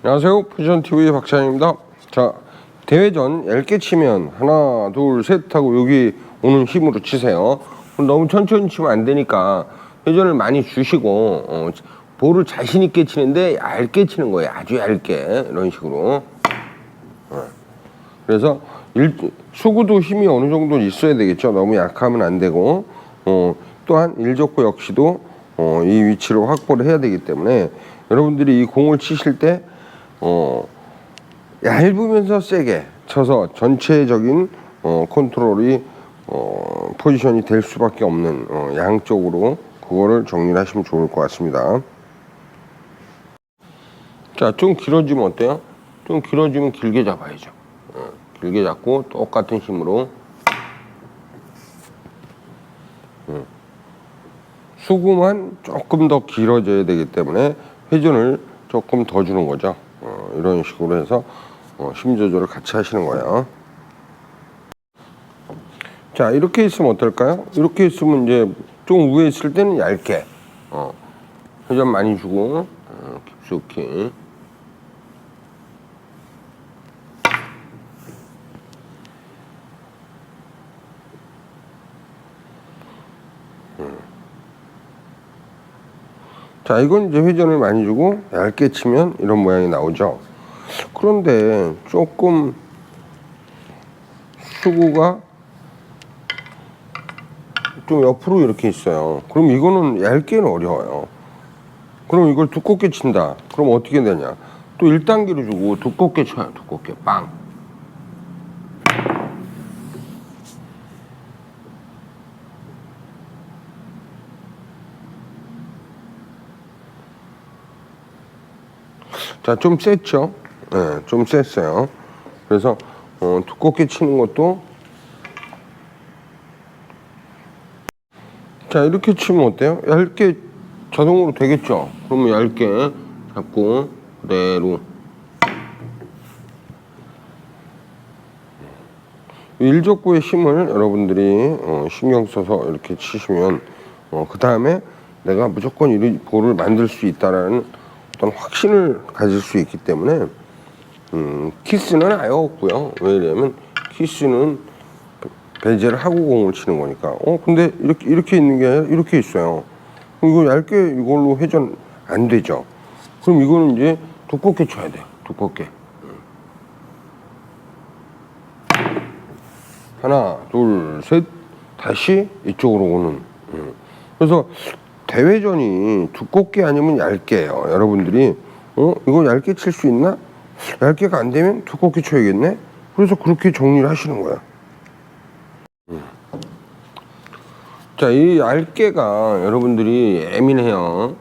안녕하세요. 포지션TV 박찬입니다. 자, 대회전 얇게 치면 하나, 둘, 셋 하고 여기 오는 힘으로 치세요. 너무 천천히 치면 안 되니까 회전을 많이 주시고 볼을 자신 있게 치는데 얇게 치는 거예요. 아주 얇게 이런 식으로. 그래서 수구도 힘이 어느 정도 있어야 되겠죠. 너무 약하면 안 되고 또한 일적구 역시도 이 위치를 확보를 해야 되기 때문에 여러분들이 이 공을 치실 때 얇으면서 세게 쳐서 전체적인 컨트롤이 포지션이 될 수밖에 없는 양쪽으로 그거를 정리를 하시면 좋을 것 같습니다. 자, 좀 길어지면 어때요? 좀 길어지면 길게 잡아야죠. 길게 잡고 똑같은 힘으로 수구만 조금 더 길어져야 되기 때문에 회전을 조금 더 주는 거죠. 이런 식으로 해서 힘 조절을 같이 하시는 거예요. 자, 이렇게 있으면 어떨까요? 이렇게 있으면 이제 좀 위에 있을 때는 얇게 회전 많이 주고 깊숙이. 자, 이건 이제 회전을 많이 주고 얇게 치면 이런 모양이 나오죠. 그런데 조금 수구가 좀 옆으로 이렇게 있어요. 그럼 이거는 얇게는 어려워요. 그럼 이걸 두껍게 친다. 그럼 어떻게 되냐? 또 1단계로 주고 두껍게 쳐요. 두껍게 빵. 자, 좀 셌죠? 네, 좀 셌어요. 그래서 두껍게 치는 것도 자, 이렇게 치면 어때요? 얇게 자동으로 되겠죠? 그러면 얇게 잡고 그대로 일적구의 힘을 여러분들이 신경 써서 이렇게 치시면 그 다음에 내가 무조건 이 볼을 만들 수 있다라는 어떤 확신을 가질 수 있기 때문에 키스는 아예 없고요. 왜냐면 키스는 배제를 하고 공을 치는 거니까. 근데 이렇게 있는 게 아니라 이렇게 있어요. 그럼 이거 얇게 이걸로 회전 안 되죠. 그럼 이거는 이제 두껍게 쳐야 돼요. 두껍게. 하나, 둘, 셋. 다시 이쪽으로 오는. 그래서 대회전이 두껍게 아니면 얇게예요. 여러분들이 이거 얇게 칠 수 있나? 얇게가 안 되면 두껍게 쳐야겠네. 그래서 그렇게 정리를 하시는 거야. 자, 이 얇게가 여러분들이 예민해요.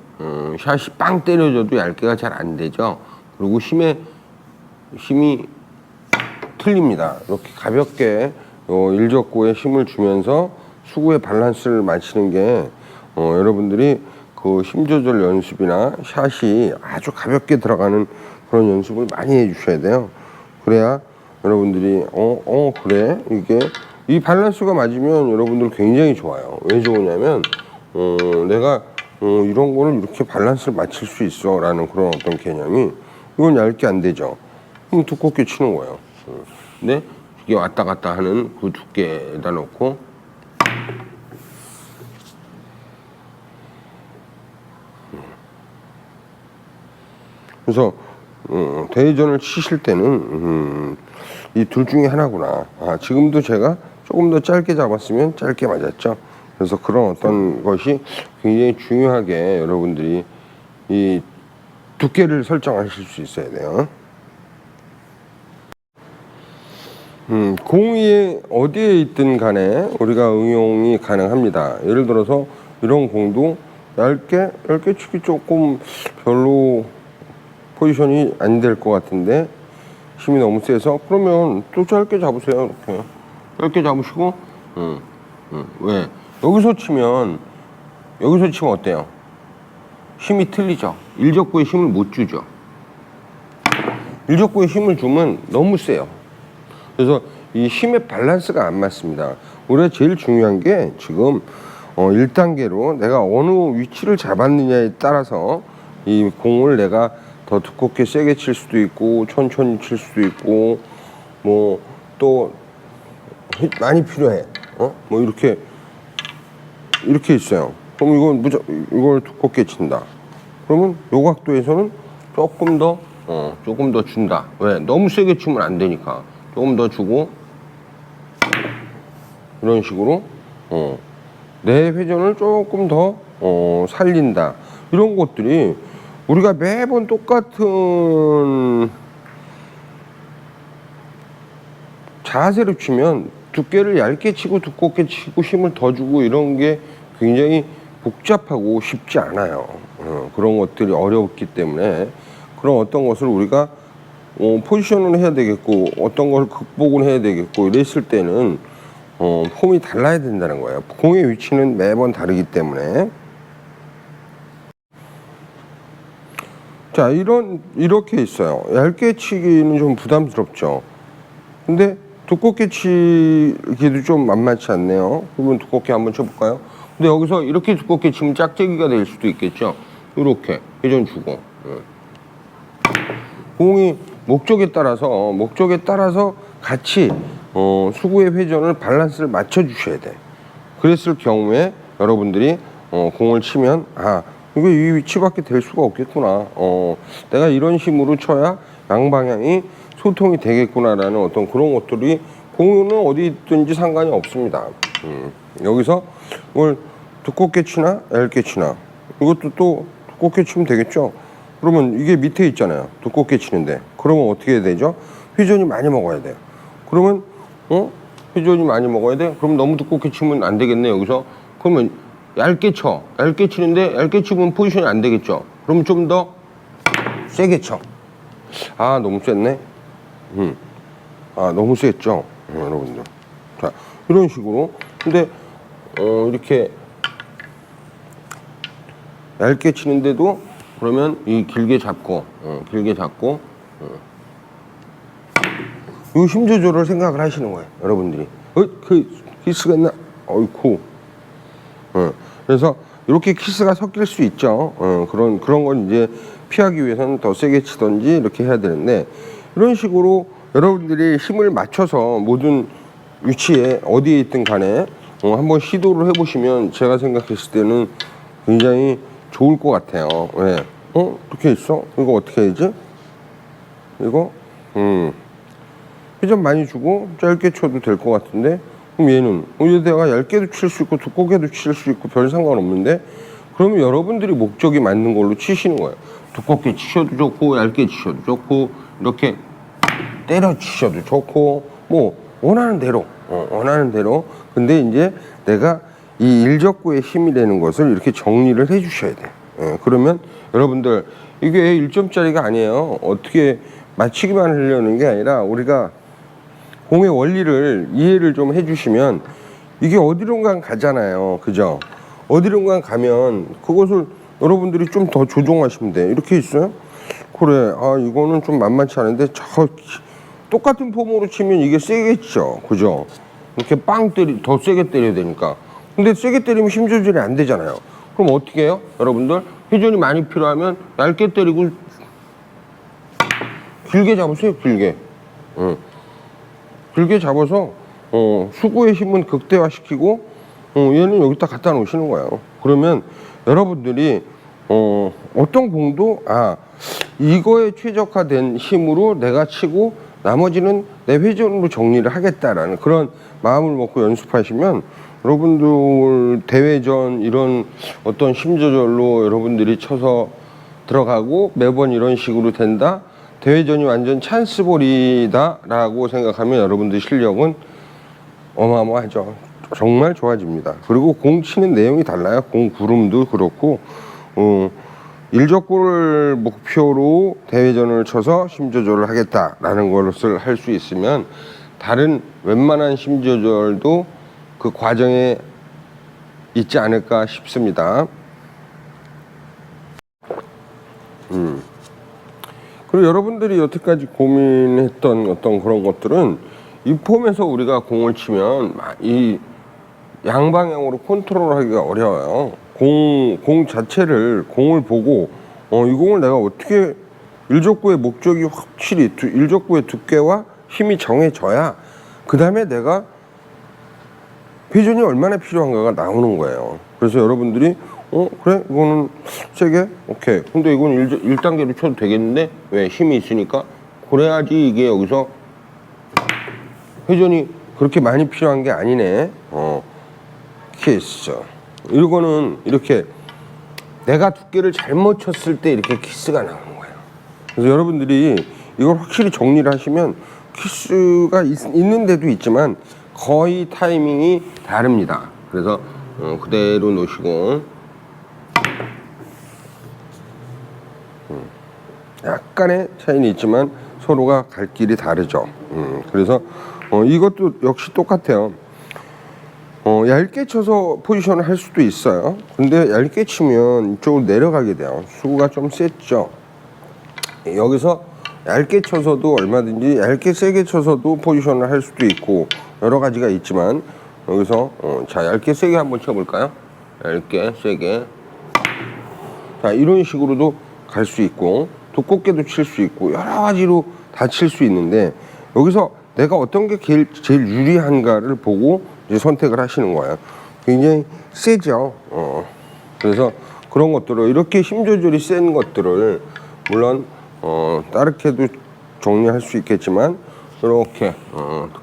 샷이 빵 때려줘도 얇게가 잘 안 되죠. 그리고 힘이 틀립니다. 이렇게 가볍게 일적구에 힘을 주면서 수구의 밸런스를 맞추는 게 여러분들이 그 힘 조절 연습이나 샷이 아주 가볍게 들어가는 그런 연습을 많이 해주셔야 돼요. 그래야 여러분들이 그래 이게 이 밸런스가 맞으면 여러분들 굉장히 좋아요. 왜 좋으냐면 내가 이런 거를 이렇게 밸런스를 맞출 수 있어 라는 그런 어떤 개념이 이건 얇게 안 되죠. 그럼 두껍게 치는 거예요. 근데 이게 왔다 갔다 하는 그 두께에다 놓고 그래서 대회전을 치실 때는 이 둘 중에 하나구나. 지금도 제가 조금 더 짧게 잡았으면 짧게 맞았죠. 그래서 그런 어떤 것이 굉장히 중요하게 여러분들이 이 두께를 설정하실 수 있어야 돼요. 공이 어디에 있든 간에 우리가 응용이 가능합니다. 예를 들어서 이런 공도 얇게 치기 조금 별로 포지션이 안 될 것 같은데 힘이 너무 세서 그러면 또 짧게 잡으세요. 이렇게 짧게 잡으시고 왜 여기서 치면 어때요? 힘이 틀리죠. 일적구에 힘을 못 주죠. 일적구에 힘을 주면 너무 세요. 그래서 이 힘의 밸런스가 안 맞습니다. 우리가 제일 중요한 게 지금 1단계로 내가 어느 위치를 잡았느냐에 따라서 이 공을 내가 더 두껍게 세게 칠 수도 있고 천천히 칠 수도 있고 뭐 또 많이 필요해. 뭐 이렇게 있어요. 그럼 이걸 두껍게 친다. 그러면 요 각도에서는 조금 더 준다. 왜? 너무 세게 치면 안 되니까. 조금 더 주고 이런 식으로 내 회전을 조금 더 살린다. 이런 것들이 우리가 매번 똑같은 자세로 치면 두께를 얇게 치고 두껍게 치고 힘을 더 주고 이런 게 굉장히 복잡하고 쉽지 않아요. 그런 것들이 어렵기 때문에 그런 어떤 것을 우리가 포지션을 해야 되겠고 어떤 걸 극복을 해야 되겠고 이랬을 때는 폼이 달라야 된다는 거예요. 공의 위치는 매번 다르기 때문에. 자, 이렇게 있어요. 얇게 치기는 좀 부담스럽죠. 근데 두껍게 치기도 좀 만만치 않네요. 그러면 두껍게 한번 쳐볼까요? 근데 여기서 이렇게 두껍게 치면 짝재기가 될 수도 있겠죠. 이렇게 회전 주고 공이 목적에 따라서 같이 수구의 회전을 밸런스를 맞춰 주셔야 돼. 그랬을 경우에 여러분들이 공을 치면 이게 이 위치밖에 될 수가 없겠구나. 내가 이런 힘으로 쳐야 양방향이 소통이 되겠구나라는 어떤 그런 것들이 공은 어디 있든지 상관이 없습니다. 여기서 이걸 두껍게 치나 얇게 치나 이것도 또 두껍게 치면 되겠죠. 그러면 이게 밑에 있잖아요. 두껍게 치는데 그러면 어떻게 해야 되죠? 회전이 많이 먹어야 돼요. 그러면 회전이 많이 먹어야 돼? 그럼 너무 두껍게 치면 안 되겠네. 여기서 그러면 얇게 치는데 얇게 치면 포지션이 안 되겠죠. 그럼 좀 더 세게 쳐. 너무 셌네. 너무 셌죠, 여러분들. 자, 이런 식으로. 근데 이렇게 얇게 치는데도 그러면 이 길게 잡고 이 힘 조절을 생각을 하시는 거예요, 여러분들이. 그 키스가 있나? 어이쿠. 그래서 이렇게 키스가 섞일 수 있죠. 그런 걸 이제 피하기 위해서는 더 세게 치던지 이렇게 해야 되는데 이런 식으로 여러분들이 힘을 맞춰서 모든 위치에 어디에 있든 간에 한번 시도를 해보시면 제가 생각했을 때는 굉장히 좋을 것 같아요. 왜? 이렇게 있어? 이거 어떻게 해야지? 이거? 회전 많이 주고 짧게 쳐도 될 것 같은데 그럼 얘는 여기다가 얇게도 칠 수 있고 두껍게도 칠 수 있고 별 상관없는데 그러면 여러분들이 목적이 맞는 걸로 치시는 거예요. 두껍게 치셔도 좋고 얇게 치셔도 좋고 이렇게 때려 치셔도 좋고 뭐 원하는 대로 근데 이제 내가 이 일적구의 힘이 되는 것을 이렇게 정리를 해 주셔야 돼요. 그러면 여러분들 이게 1점짜리가 아니에요. 어떻게 맞추기만 하려는 게 아니라 우리가 공의 원리를 이해를 좀 해주시면 이게 어디론가 가잖아요. 그죠? 어디론가 가면 그것을 여러분들이 좀 더 조종하시면 돼. 이렇게 있어요? 그래, 이거는 좀 만만치 않은데 똑같은 폼으로 치면 이게 세겠죠. 그죠? 이렇게 더 세게 때려야 되니까. 근데 세게 때리면 힘 조절이 안 되잖아요. 그럼 어떻게 해요? 여러분들 회전이 많이 필요하면 얇게 때리고 길게 잡으세요. 길게 잡아서 수구의 힘은 극대화시키고 얘는 여기다 갖다 놓으시는 거예요. 그러면 여러분들이 어떤 공도 이거에 최적화된 힘으로 내가 치고 나머지는 내 회전으로 정리를 하겠다라는 그런 마음을 먹고 연습하시면 여러분들 대회전 이런 어떤 힘 조절로 여러분들이 쳐서 들어가고 매번 이런 식으로 된다. 대회전이 완전 찬스볼이다 라고 생각하면 여러분들 실력은 어마어마하죠. 정말 좋아집니다. 그리고 공 치는 내용이 달라요. 공 구름도 그렇고 일적골을 목표로 대회전을 쳐서 힘 조절을 하겠다라는 것을 할 수 있으면 다른 웬만한 힘 조절도 그 과정에 있지 않을까 싶습니다. 그리고 여러분들이 여태까지 고민했던 어떤 그런 것들은 이 폼에서 우리가 공을 치면 이 양방향으로 컨트롤하기가 어려워요. 공 자체를 공을 보고 이 공을 내가 어떻게 일족구의 목적이 확실히 일족구의 두께와 힘이 정해져야 그 다음에 내가 회전이 얼마나 필요한가가 나오는 거예요. 그래서 여러분들이 그래 이거는 세게 오케이 근데 이건 1단계로 쳐도 되겠는데 왜 힘이 있으니까 그래야지 이게 여기서 회전이 그렇게 많이 필요한 게 아니네. 키스 이거는 이렇게 내가 두께를 잘못 쳤을 때 이렇게 키스가 나오는 거예요. 그래서 여러분들이 이걸 확실히 정리를 하시면 키스가 있는 데도 있지만 거의 타이밍이 다릅니다. 그래서 그대로 놓으시고 약간의 차이는 있지만 서로가 갈 길이 다르죠. 그래서 이것도 역시 똑같아요. 얇게 쳐서 포지션을 할 수도 있어요. 근데 얇게 치면 이쪽으로 내려가게 돼요. 수구가 좀 셌죠. 여기서 얇게 쳐서도 얼마든지 얇게 세게 쳐서도 포지션을 할 수도 있고 여러 가지가 있지만 여기서 자 얇게 세게 한번 쳐볼까요? 얇게 세게 자 이런 식으로도 갈 수 있고 두껍게도 칠 수 있고 여러 가지로 다 칠 수 있는데 여기서 내가 어떤 게 제일 유리한가를 보고 이제 선택을 하시는 거예요. 굉장히 세죠. 그래서 그런 것들을 이렇게 힘 조절이 센 것들을 물론 다르게도 정리할 수 있겠지만 이렇게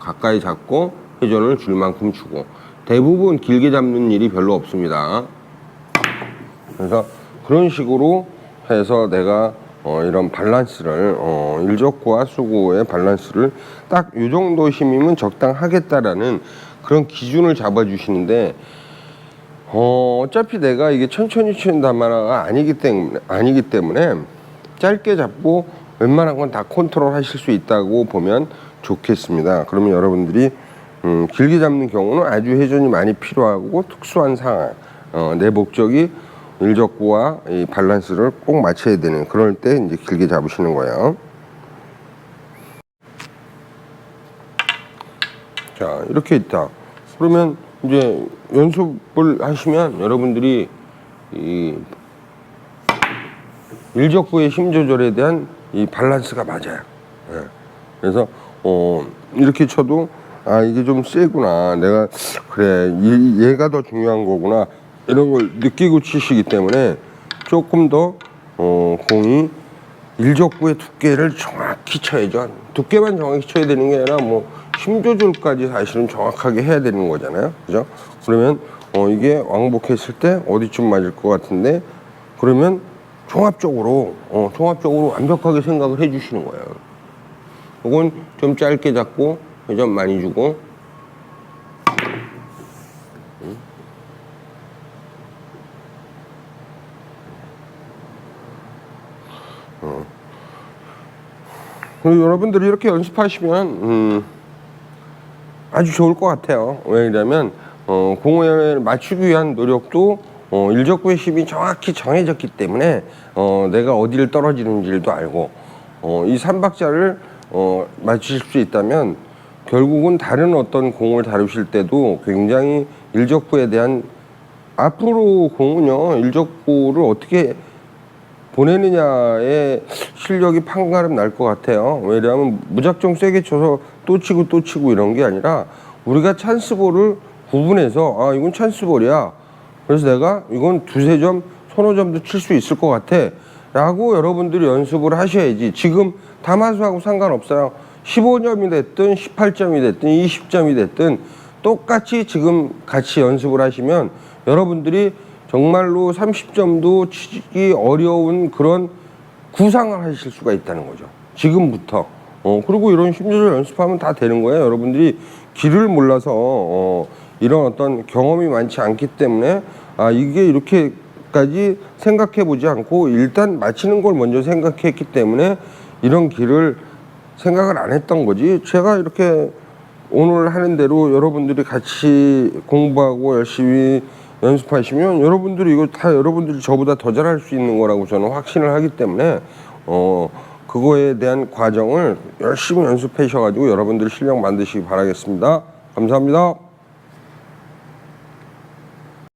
가까이 잡고 회전을 줄 만큼 주고 대부분 길게 잡는 일이 별로 없습니다. 그래서 그런 식으로 해서 내가 이런 밸런스를 일족구와 수구의 밸런스를 딱 이 정도 힘이면 적당하겠다라는 그런 기준을 잡아주시는데 어차피 내가 이게 천천히 치는 다마가 아니기 때문에 짧게 잡고 웬만한 건 다 컨트롤 하실 수 있다고 보면 좋겠습니다. 그러면 여러분들이 길게 잡는 경우는 아주 회전이 많이 필요하고 특수한 상황 내 목적이 일족구와 이 밸런스를 꼭 맞춰야 되는 그럴 때 이제 길게 잡으시는 거예요. 자 이렇게 있다. 그러면 이제 연습을 하시면 여러분들이 이 일족구의 힘 조절에 대한 이 밸런스가 맞아요. 네. 그래서 이렇게 쳐도 아 이게 좀 세구나 내가 그래 얘가 더 중요한 거구나 이런 걸 느끼고 치시기 때문에 조금 더 공이 일족구의 두께를 정확히 쳐야죠. 두께만 정확히 쳐야 되는 게 아니라 뭐 힘 조절까지 사실은 정확하게 해야 되는 거잖아요. 그죠? 그러면 이게 왕복했을 때 어디쯤 맞을 것 같은데 그러면 종합적으로 완벽하게 생각을 해 주시는 거예요. 이건 좀 짧게 잡고 회전 많이 주고 그리고 여러분들이 이렇게 연습하시면 아주 좋을 것 같아요. 왜냐면 공을 맞추기 위한 노력도 일족구의 힘이 정확히 정해졌기 때문에 내가 어디를 떨어지는지도 알고 이 3박자를 맞추실 수 있다면 결국은 다른 어떤 공을 다루실 때도 굉장히 일족구에 대한 앞으로 공은요 일족구를 어떻게 보내느냐에 실력이 판가름 날 것 같아요. 왜냐하면 무작정 세게 쳐서 또 치고 이런 게 아니라 우리가 찬스볼을 구분해서 아 이건 찬스볼이야. 그래서 내가 이건 두세 점, 서너 점도 칠 수 있을 것 같아 라고 여러분들이 연습을 하셔야지. 지금 다마수하고 상관없어요. 15점이 됐든 18점이 됐든 20점이 됐든 똑같이 지금 같이 연습을 하시면 여러분들이 정말로 30점도 치기 어려운 그런 구상을 하실 수가 있다는 거죠. 지금부터. 그리고 이런 힘조절 연습하면 다 되는 거예요. 여러분들이 길을 몰라서 이런 어떤 경험이 많지 않기 때문에 아 이게 이렇게까지 생각해 보지 않고 일단 맞히는 걸 먼저 생각했기 때문에 이런 길을 생각을 안 했던 거지. 제가 이렇게 오늘 하는 대로 여러분들이 같이 공부하고 열심히 연습하시면 여러분들이 이거 다 여러분들이 저보다 더 잘할 수 있는 거라고 저는 확신을 하기 때문에 그거에 대한 과정을 열심히 연습하셔가지고 여러분들 실력 만드시기 바라겠습니다. 감사합니다.